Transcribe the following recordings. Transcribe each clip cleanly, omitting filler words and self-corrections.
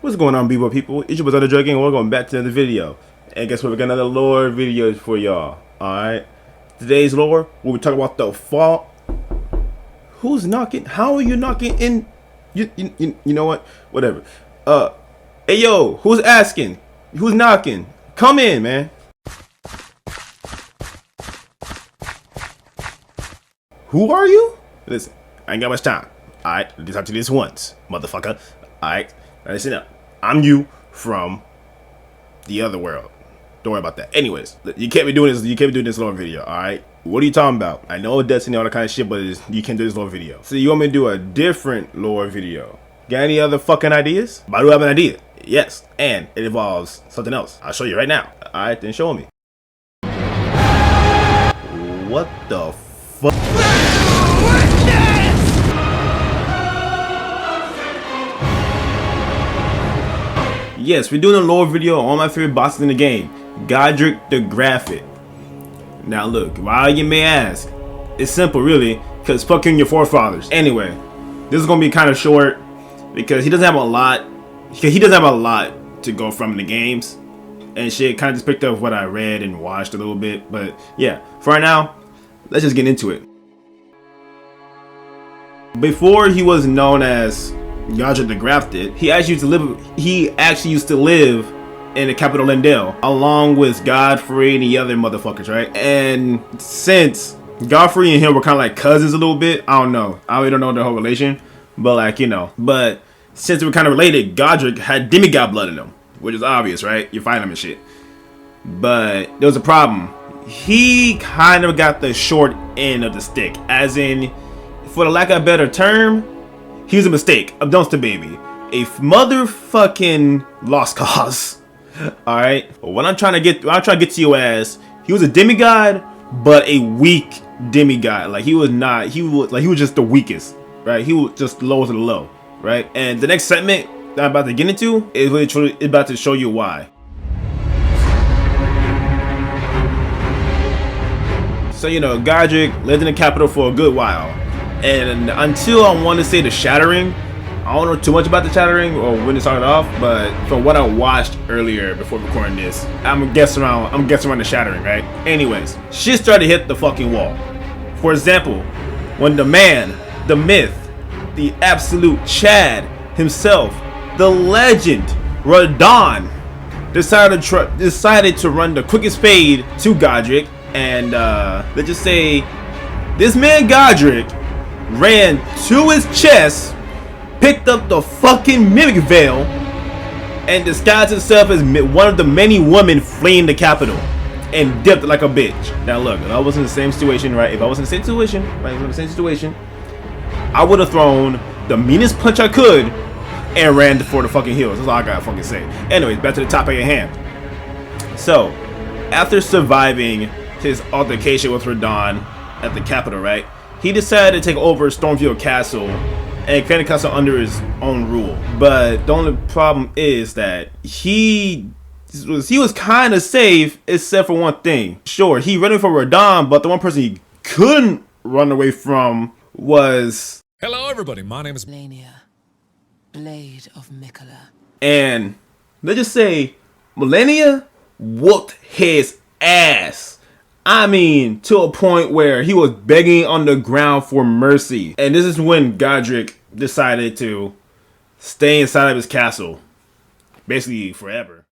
What's going on, people? It's your brother Drake, and we're going back to another video. And guess what? We got another lore video for y'all. Alright. Today's lore, we'll be talking about the fall. Who's knocking? How are you knocking in? You know what? Whatever. Hey yo, who's asking? Who's knocking? Come in, man. Who are you? Listen, I ain't got much time. Alright, just talk to this once, motherfucker. Alright, listen up. I'm you from the other world. Don't worry about that. Anyways, you can't be doing this. You can't be doing this long video. Alright, what are you talking about? I know Destiny, all that kind of shit, but you can't do this long video. So you want me to do a different lore video? Got any other fucking ideas? But I do have an idea. Yes, and it involves something else. I'll show you right now. Alright, then show me. What the fuck? Yes, we're doing a lore video on my favorite bosses in the game, Godrick the Graphic. Now look, why you may ask, it's simple really, because fucking your forefathers. Anyway, this is gonna be kind of short because he doesn't have a lot. He doesn't have a lot to go from in the games and shit. Kind of just picked up what I read and watched a little bit, but yeah. For right now, let's just get into it. Before he was known as Godrick the Grafted, he actually used to live in the capital Leyndell along with Godfrey and the other motherfuckers, right? And since Godfrey and him were kind of like cousins a little bit, I don't know, I really don't know their whole relation, but like, you know, but since they were kind of related, Godrick had demigod blood in him, which is obvious, right? You find him and shit. But there was a problem. He kind of got the short end of the stick, as in, for the lack of a better term, he was a mistake, a dumpster baby, a motherfucking lost cause. All right. What I'm trying to get to your ass, he was a demigod, but a weak demigod. Like he was just the weakest, right? He was just the lowest of the low, right? And the next segment that I'm about to get into is really about to show you why. So you know, Godrick lived in the capital for a good while. And until I want to say the Shattering, I don't know too much about the Shattering or when it started off, but from what I watched earlier before recording this, I'm guessing around the Shattering, right? Anyways, shit started to hit the fucking wall. For example, when the man, the myth, the absolute Chad himself, the legend, Radahn, decided to run the quickest fade to Godrick, and let's just say this man Godrick ran to his chest, picked up the fucking Mimic Veil, and disguised himself as one of the many women fleeing the capital, and dipped like a bitch. Now look, if I was in the same situation, right? If I was in the same situation, I would have thrown the meanest punch I could and ran for the fucking hills. That's all I gotta fucking say. Anyways, back to the top of your hand. So, after surviving his altercation with Radahn at the capital, right? He decided to take over Stormfield Castle and create a castle under his own rule. But the only problem is that he was kind of safe, except for one thing. Sure, he ran away from Radahn, but the one person he couldn't run away from was... Hello everybody, my name is Malenia, Blade of Miquella. And let's just say Malenia whooped his ass. I mean, to a point where he was begging on the ground for mercy. And this is when Godrick decided to stay inside of his castle, basically forever.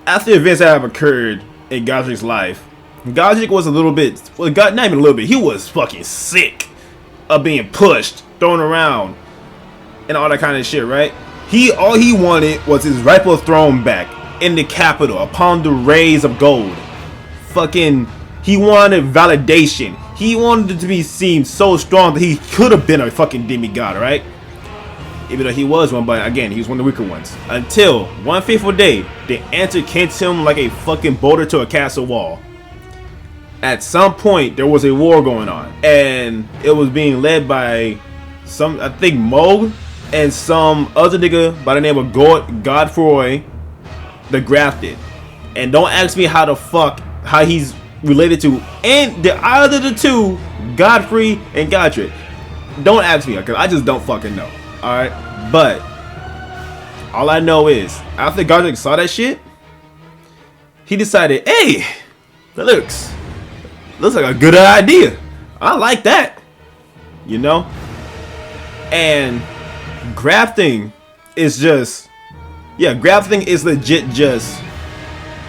After events that have occurred in Godrick's life, Godrick was a little bit, well, not even a little bit, he was fucking sick of being pushed, thrown around, and all that kind of shit, right? All he wanted was his rightful throne back in the capital upon the rays of gold. Fucking, he wanted validation. He wanted to be seen so strong that he could have been a fucking demigod, right? Even though he was one, but again, he was one of the weaker ones. Until one fateful day, the answer came to him like a fucking boulder to a castle wall. At some point, there was a war going on, and it was being led by some, I think, Mohg and some other nigga by the name of Godfrey the Grafted. And don't ask me how he's related to either the two, Godfrey and Godrick. Don't ask me, because I just don't fucking know. Alright, but All I know is after Godric saw that shit, he decided, hey, that looks like a good idea. I like that, you know. And grafting is just, yeah, grafting is legit just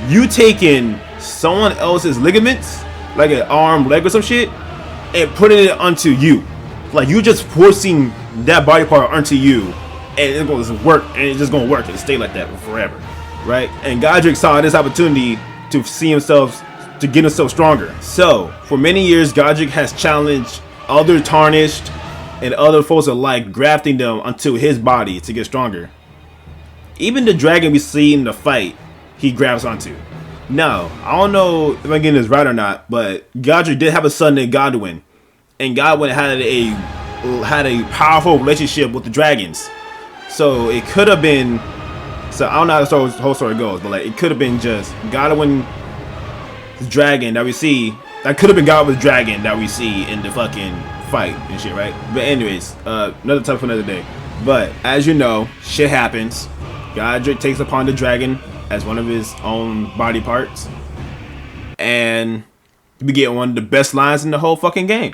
you taking someone else's ligaments, like an arm, leg, or some shit, and putting it onto you. Like you just forcing that body part onto you, and it's gonna work, and it's just gonna work and stay like that forever, right? And Godric saw this opportunity to see himself, to get himself stronger. So for many years, Godric has challenged other Tarnished and other folks alike, grafting them onto his body to get stronger. Even the dragon we see in the fight, he grabs onto. Now, I don't know if I'm getting this right or not, but Godric did have a son named Godwyn, and Godwyn had a powerful relationship with the dragons. So it could have been, so I don't know how the whole story goes, but like it could have been just Godwyn, the dragon that we see. That could have been Godwyn's dragon that we see in the fucking fight and shit, right? But anyways, another time for another day. But as you know, shit happens. Godric takes upon the dragon as one of his own body parts, and we get one of the best lines in the whole fucking game.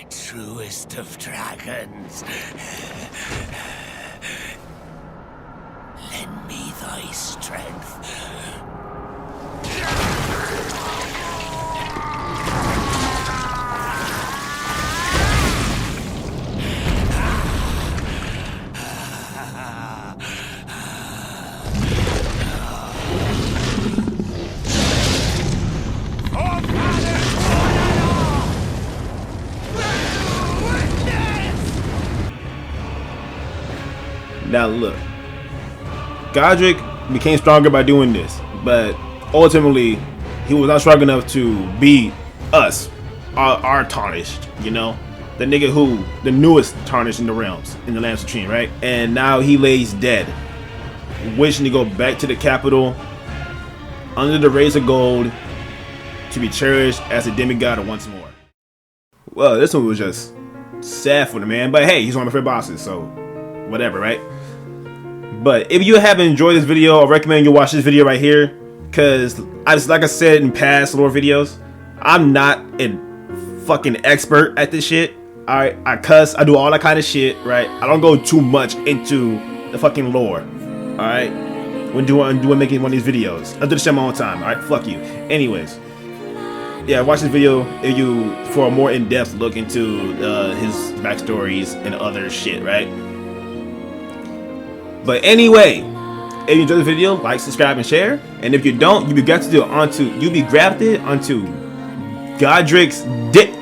Truest of dragons, lend me thy strength. Now look, Godric became stronger by doing this, but ultimately he was not strong enough to beat us, our Tarnished, you know, the nigga who, the newest Tarnished in the realms, in the Lands of Trine, right? And now he lays dead, wishing to go back to the capital under the rays of gold to be cherished as a demigod once more. Well, this one was just sad for the man, but hey, he's one of my favorite bosses, so whatever, right? But if you haven't enjoyed this video, I recommend you watch this video right here, because like I said in past lore videos, I'm not a fucking expert at this shit. I cuss, I do all that kind of shit, right? I don't go too much into the fucking lore, all right? When making one of these videos, I do the shit my own time, all right? Fuck you. Anyways, yeah, watch this video if you for a more in-depth look into his backstories and other shit, right? But anyway, if you enjoyed the video, like, subscribe, and share. And if you don't, you'll be grafted onto Godric's dick.